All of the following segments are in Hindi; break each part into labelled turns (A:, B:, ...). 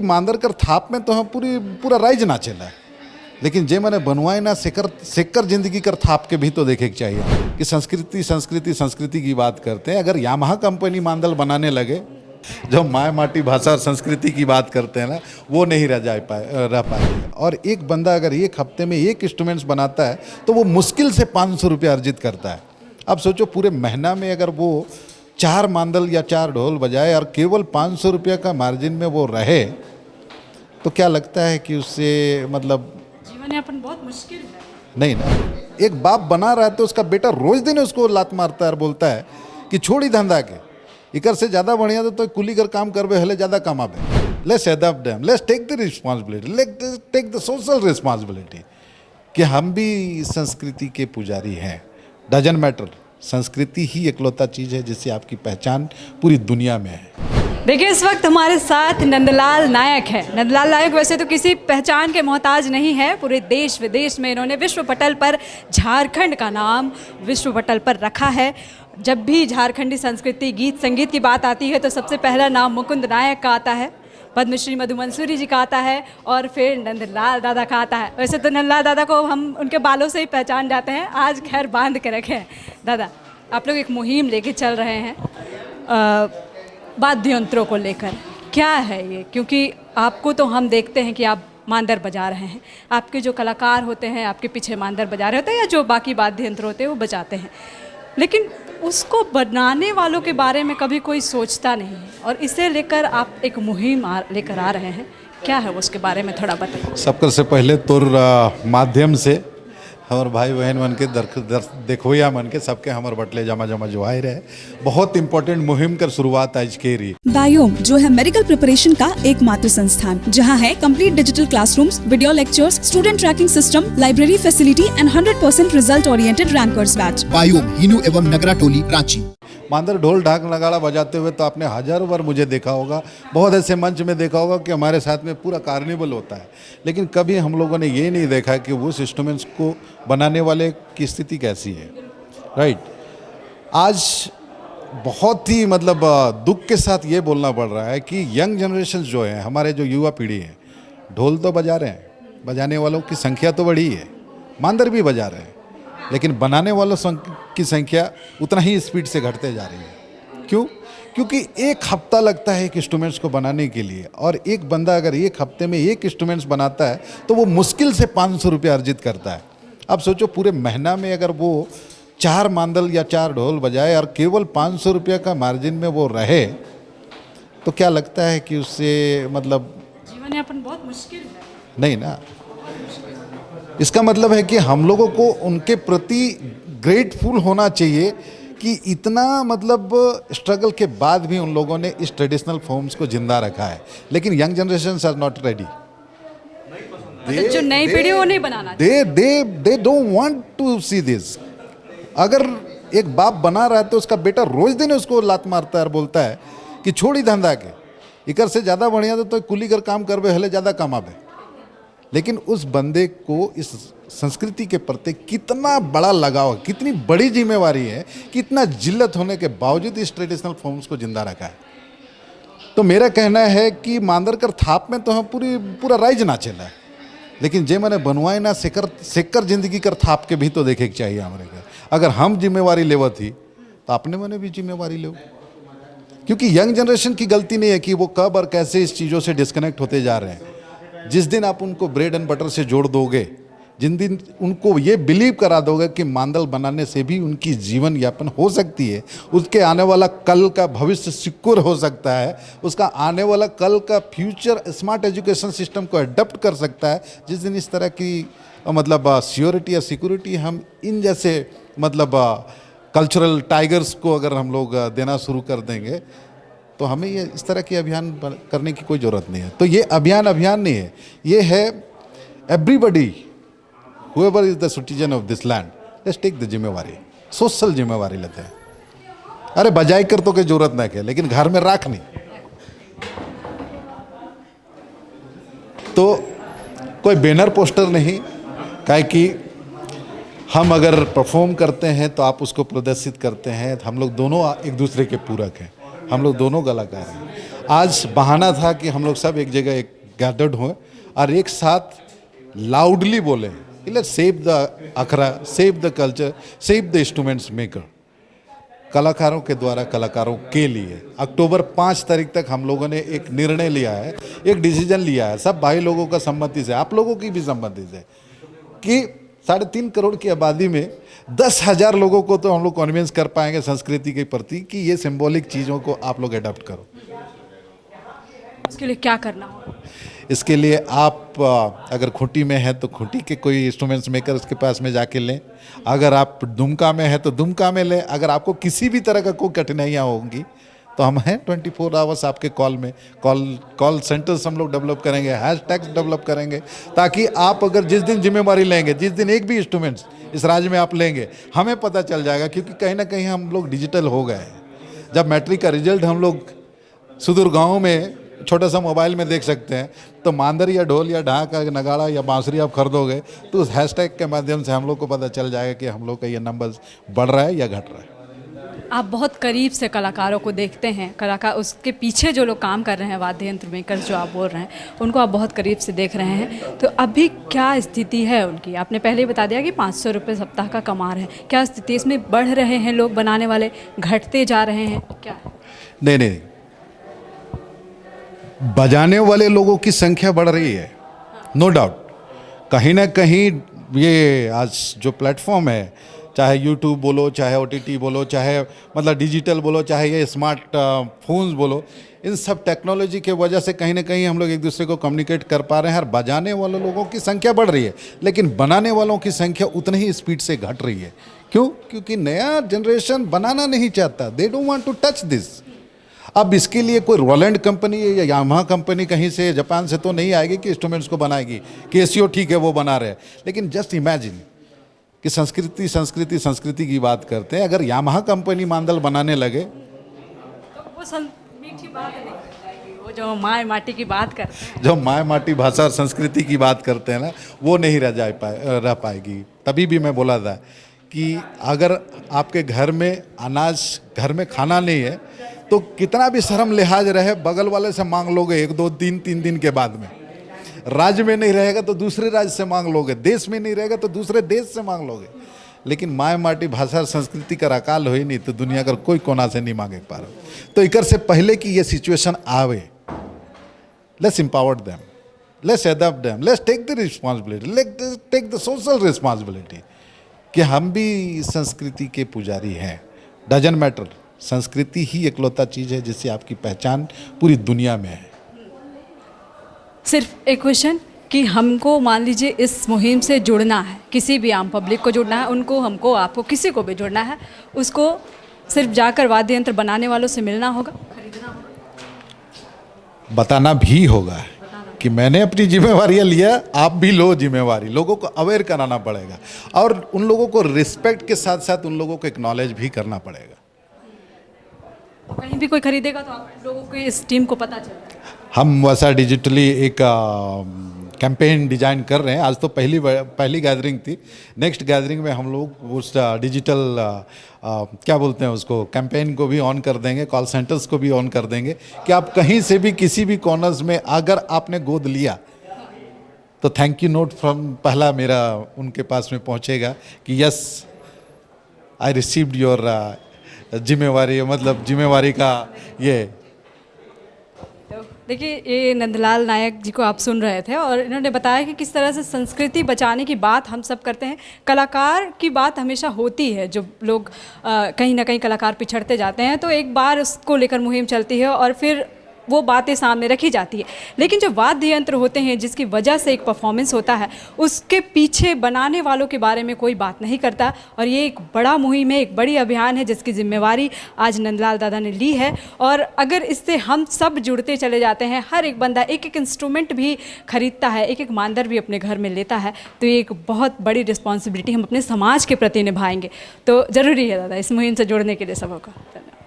A: मांदरकर थाप में तो हम पूरा राइज ना चला है, लेकिन जे मैंने बनवाए ना सेकर जिंदगी कर थाप के भी तो देखे के चाहिए कि संस्कृति की बात करते हैं। अगर यामाहा कंपनी मांदल बनाने लगे, जो माय माटी भाषा और संस्कृति की बात करते हैं ना, वो नहीं रह पाएगी। और एक बंदा अगर एक हफ्ते में एक इंस्ट्रूमेंट्स बनाता है तो वो मुश्किल से 500 रुपये अर्जित करता है। अब सोचो पूरे महीना में अगर वो 4 मांदल या 4 ढोल बजाए और केवल 500 रुपये का मार्जिन में वो रहे, तो क्या लगता है कि उससे मतलब
B: जीवन यापन बहुत मुश्किल है।
A: नहीं ना। एक बाप बना रहा है तो उसका बेटा रोज दिन उसको लात मारता है और बोलता है कि छोड़ी धंधा के, इकर से ज़्यादा बढ़िया तो कुली कर काम करबे हले ज़्यादा कमाबे। Let's adopt them, let's take the responsibility, let's take the social responsibility कि हम भी संस्कृति के पुजारी हैं। डजंट मैटर, संस्कृति ही एकलौता चीज़ है जिससे आपकी पहचान पूरी दुनिया में है।
B: देखिए, इस वक्त हमारे साथ नंदलाल नायक है। नंदलाल नायक वैसे तो किसी पहचान के मोहताज नहीं है। पूरे देश विदेश में इन्होंने विश्व पटल पर झारखंड का नाम विश्व पटल पर रखा है। जब भी झारखंडी संस्कृति गीत संगीत की बात आती है तो सबसे पहला नाम मुकुंद नायक का आता है, पद्मश्री मधु मंसूरी जी का आता है और फिर नंदलाल दादा का आता है। वैसे तो नंदलाल दादा को हम उनके बालों से ही पहचान जाते हैं, आज खैर बांध के रखे हैं। दादा, आप लोग एक मुहिम लेके चल रहे हैं वाद्य यंत्रों को लेकर, क्या है ये? क्योंकि आपको तो हम देखते हैं कि आप मांदर बजा रहे हैं, आपके जो कलाकार होते हैं आपके पीछे मांदर बजा रहे होते हैं या जो बाकी वाद्य यंत्र होते हैं वो बजाते हैं, लेकिन उसको बनाने वालों के बारे में कभी कोई सोचता नहीं है। और इसे लेकर आप एक मुहिम लेकर आ रहे हैं, क्या है वो, उसके बारे में थोड़ा बताइए।
A: सबकर से पहले तोर माध्यम से हमार भाई बहन मन के देखोया मन के सबके हमार बटले जमा जो आए रहे, बहुत इंपॉर्टेंट मुहिम कर शुरुआत आज के रही।
C: बायोम जो है मेडिकल प्रिपरेशन का एकमात्र संस्थान जहां है complete digital classrooms, video lectures, student tracking system, library facility and 100% result oriented rankers batch.
D: Biome Hinoo एवं नगरा टोली रांची।
A: मांदर ढोल ढाक नगाड़ा बजाते हुए तो आपने हजारों बार मुझे देखा होगा, बहुत ऐसे मंच में देखा होगा कि हमारे साथ में पूरा कार्निवल होता है, लेकिन कभी हम लोगों ने ये नहीं देखा कि उस इंस्ट्रूमेंट्स को बनाने वाले की स्थिति कैसी है। राइट, आज बहुत ही मतलब दुख के साथ ये बोलना पड़ रहा है कि यंग जनरेशन जो है, हमारे जो युवा पीढ़ी है, ढोल तो बजा रहे हैं, बजाने वालों की संख्या तो बढ़ी है, मांदर भी बजा रहे हैं, लेकिन बनाने वालों की संख्या उतना ही स्पीड से घटते जा रही है। क्यों? क्योंकि एक हफ्ता लगता है एक इंस्ट्रूमेंट्स को बनाने के लिए, और एक बंदा अगर एक हफ्ते में एक इंस्ट्रूमेंट्स बनाता है तो वो मुश्किल से 500 रुपये अर्जित करता है। अब सोचो पूरे महीना में अगर वो 4 मांदल या 4 ढोल बजाए और केवल 500 रुपये का मार्जिन में वो रहे, तो क्या लगता है कि उससे मतलब
B: जीवन यापन बहुत मुश्किल है।
A: नहीं ना। इसका मतलब है कि हम लोगों को उनके प्रति ग्रेटफुल होना चाहिए कि इतना मतलब स्ट्रगल के बाद भी उन लोगों ने इस ट्रेडिशनल फॉर्म्स को जिंदा रखा है, लेकिन young generation are not ready.
B: जो नई पीढ़ी वो नहीं बनाना,
A: they don't want to see this. अगर एक बाप बना रहा है तो उसका बेटा रोज दिन उसको लात मारता है और बोलता है कि छोड़ी धंधा के, इकर से ज़्यादा बढ़िया तो कुली कर काम करबे हले ज़्यादा कमाबे। लेकिन उस बंदे को इस संस्कृति के प्रति कितना बड़ा लगाव, कितनी बड़ी जिम्मेवारी है, कितना जिल्लत होने के बावजूद इस ट्रेडिशनल फॉर्म्स को जिंदा रखा है। तो मेरा कहना है कि मांदरकर थाप में तो हम पूरा राइज ना चला है, लेकिन जे मैंने बनवाए ना सेकर जिंदगी कर थाप के भी तो देखे के चाहिए हमारे घर। अगर हम जिम्मेवारी लेवा थी तो आपने मैंने भी जिम्मेवारी लो, क्योंकि यंग जनरेशन की गलती नहीं है कि वो कब और कैसे इस चीज़ों से डिस्कनेक्ट होते जा रहे हैं। जिस दिन आप उनको ब्रेड एंड बटर से जोड़ दोगे, जिन दिन उनको ये बिलीव करा दोगे कि मांदल बनाने से भी उनकी जीवन यापन हो सकती है, उसके आने वाला कल का भविष्य सिक्योर हो सकता है, उसका आने वाला कल का फ्यूचर स्मार्ट एजुकेशन सिस्टम को अडॉप्ट कर सकता है, जिस दिन इस तरह की मतलब सियोरिटी या सिक्योरिटी हम इन जैसे मतलब कल्चरल टाइगर्स को अगर हम लोग देना शुरू कर देंगे, तो हमें ये इस तरह के अभियान करने की कोई ज़रूरत नहीं है। तो ये अभियान नहीं है, ये है everybody, whoever is the citizen of this land, let's take the जिम्मेवारी, सोशल जिम्मेवारी लेते हैं। अरे बजाई कर तो कोई जरूरत नहीं है, लेकिन घर में राख नहीं। तो कोई बैनर पोस्टर नहीं, काहे कि हम अगर परफॉर्म करते हैं तो आप उसको प्रदर्शित करते हैं, हम लोग दोनों एक दूसरे के पूरक हैं, हम लोग दोनों कलाकार हैं। आज बहाना था कि हम लोग सब एक जगह एक गैदर्ड हुए और एक साथ लाउडली बोले, let's save the akhara, save the culture, save the instruments maker. कलाकारों के द्वारा कलाकारों के लिए अक्टूबर 5 तारीख तक हम लोगों ने एक निर्णय लिया है, एक डिसीजन लिया है, सब भाई लोगों का सम्मति से, आप लोगों की भी सम्मति से, कि 3.5 करोड़ की आबादी में 10,000 लोगों को तो हम लोग कन्विंस कर पाएंगे संस्कृति के प्रति कि ये सिंबॉलिक चीज़ों को आप लोग अडॉप्ट करो।
B: इसके लिए क्या करना होगा?
A: इसके लिए आप अगर खूंटी में है तो खूंटी के कोई इंस्ट्रूमेंट्स मेकर उसके पास में जाके लें, अगर आप दुमका में है तो दुमका में लें, अगर आपको किसी भी तरह का कोई कठिनाइयाँ होंगी तो हम हैं 24 आवर्स आपके कॉल में। कॉल सेंटर्स हम लोग डेवलप करेंगे, हैशटैग्स डेवलप करेंगे, ताकि आप अगर जिस दिन जिम्मेवारी लेंगे, जिस दिन एक भी इंस्ट्रूमेंट्स इस राज्य में आप लेंगे, हमें पता चल जाएगा, क्योंकि कहीं ना कहीं हम लोग डिजिटल हो गए हैं। जब मैट्रिक का रिजल्ट हम लोग सुदूर गाँव में छोटा सा मोबाइल में देख सकते हैं, तो मांदर या ढोल या ढाक या नगाड़ा या बांसुरी आप खरीदोगे तो उस हैशटैग के माध्यम से हम लोग को पता चल जाएगा कि हम लोग का ये नंबर्स बढ़ रहा है या घट रहा है।
B: आप बहुत करीब से कलाकारों को देखते हैं, कलाकार उसके पीछे जो लोग काम कर रहे हैं, वाद्य यंत्र मेकर जो आप बोल रहे हैं, उनको आप बहुत करीब से देख रहे हैं, तो अभी क्या स्थिति है उनकी? आपने पहले ही बता दिया कि 500 रुपये सप्ताह का कमा रहे हैं, क्या स्थिति इसमें बढ़ रहे हैं लोग बनाने वाले, घटते जा रहे हैं, क्या है?
A: नहीं, बजाने वाले लोगों की संख्या बढ़ रही है, नो डाउट। कहीं ना कहीं ये आज जो प्लेटफॉर्म है, चाहे यूट्यूब बोलो, चाहे OTT बोलो, चाहे मतलब डिजिटल बोलो, चाहे ये स्मार्ट फोन्स बोलो, इन सब टेक्नोलॉजी के वजह से कहीं ना कहीं हम लोग एक दूसरे को कम्युनिकेट कर पा रहे हैं और बजाने वाले लोगों की संख्या बढ़ रही है, लेकिन बनाने वालों की संख्या उतनी ही स्पीड से घट रही है। क्यों? क्योंकि नया जनरेशन बनाना नहीं चाहता, they don't want to touch this. अब इसके लिए कोई रोलैंड कंपनी या यामाहा कंपनी कहीं से जापान से तो नहीं आएगी कि इंस्ट्रूमेंट्स को बनाएगी, कैसियो ठीक है वो बना रहे हैं, लेकिन जस्ट इमेजिन कि संस्कृति की बात करते हैं, अगर यामाहा कंपनी मांदल बनाने लगे
B: तो वो मीठी बात नहीं कर पाएगी, वो जो माय माटी की बात करते हैं,
A: जो माय माटी भाषा और संस्कृति की बात करते हैं ना, वो नहीं रह पाएगी। तभी भी मैं बोला था कि अगर आपके घर में अनाज, घर में खाना नहीं है, तो कितना भी शर्म लिहाज रहे, बगल वाले से मांग लोगे 1, 2, 3 दिन के बाद में। राज्य में नहीं रहेगा तो दूसरे राज्य से मांग लोगे, देश में नहीं रहेगा तो दूसरे देश से मांग लोगे, लेकिन माय माटी भाषा और संस्कृति का अकाल हो ही नहीं तो दुनिया का कोई कोना से नहीं मांगे पा रहा। तो इकर से पहले कि ये सिचुएशन आवे, let's empower them, let's adopt them, let's take the responsibility, let's take the social responsibility कि हम भी संस्कृति के पुजारी हैं। डजंट मैटर, संस्कृति ही एकलौता चीज़ है जिससे आपकी पहचान पूरी दुनिया में है।
B: सिर्फ एक क्वेश्चन कि हमको मान लीजिए इस मुहिम से जुड़ना है, किसी भी आम पब्लिक को जुड़ना है, उनको, हमको, आपको, किसी को भी जुड़ना है, उसको सिर्फ जाकर वाद्य यंत्र बनाने वालों से मिलना होगा, खरीदना होगा,
A: बताना भी होगा कि मैंने अपनी जिम्मेवारियाँ लिया, आप भी लो जिम्मेवारी। लोगों को अवेयर कराना पड़ेगा और उन लोगों को रिस्पेक्ट के साथ साथ उन लोगों को एक्नॉलेज भी करना पड़ेगा।
B: कहीं भी कोई खरीदेगा तो आप लोगों को, इस टीम को पता चल जाएगा। हम
A: वैसा डिजिटली एक कैंपेन डिजाइन कर रहे हैं। आज तो पहली गैदरिंग थी, नेक्स्ट गैदरिंग में हम लोग उस डिजिटल क्या बोलते हैं उसको, कैंपेन को भी ऑन कर देंगे, कॉल सेंटर्स को भी ऑन कर देंगे कि आप कहीं से भी किसी भी कॉर्नर्स में अगर आपने गोद लिया तो थैंक यू नोट फ्रॉम पहला मेरा उनके पास में पहुंचेगा कि यस आई रिसीव्ड योर जिम्मेवारी, मतलब जिम्मेवारी का ये।
B: देखिए, ये नंदलाल नायक जी को आप सुन रहे थे और इन्होंने बताया कि किस तरह से संस्कृति बचाने की बात हम सब करते हैं। कलाकार की बात हमेशा होती है, जो लोग कहीं ना कहीं कलाकार पिछड़ते जाते हैं, तो एक बार उसको लेकर मुहिम चलती है और फिर वो बातें सामने रखी जाती है। लेकिन जो वाद्य यंत्र होते हैं जिसकी वजह से एक परफॉर्मेंस होता है, उसके पीछे बनाने वालों के बारे में कोई बात नहीं करता। और ये एक बड़ा मुहिम है, एक बड़ी अभियान है जिसकी जिम्मेवारी आज नंदलाल दादा ने ली है। और अगर इससे हम सब जुड़ते चले जाते हैं, हर एक बंदा एक एक इंस्ट्रूमेंट भी खरीदता है, एक एक मांदर भी अपने घर में लेता है, तो ये एक बहुत बड़ी रिस्पॉन्सिबिलिटी हम अपने समाज के प्रति निभाएंगे। तो ज़रूरी है दादा इस मुहिम से जुड़ने के लिए सबों का। धन्यवाद।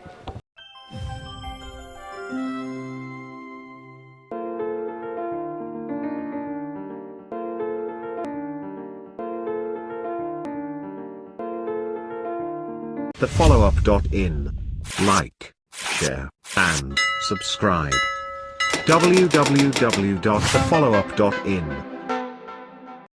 E: The followup.in. Like, share, and subscribe. www.thefollowup.in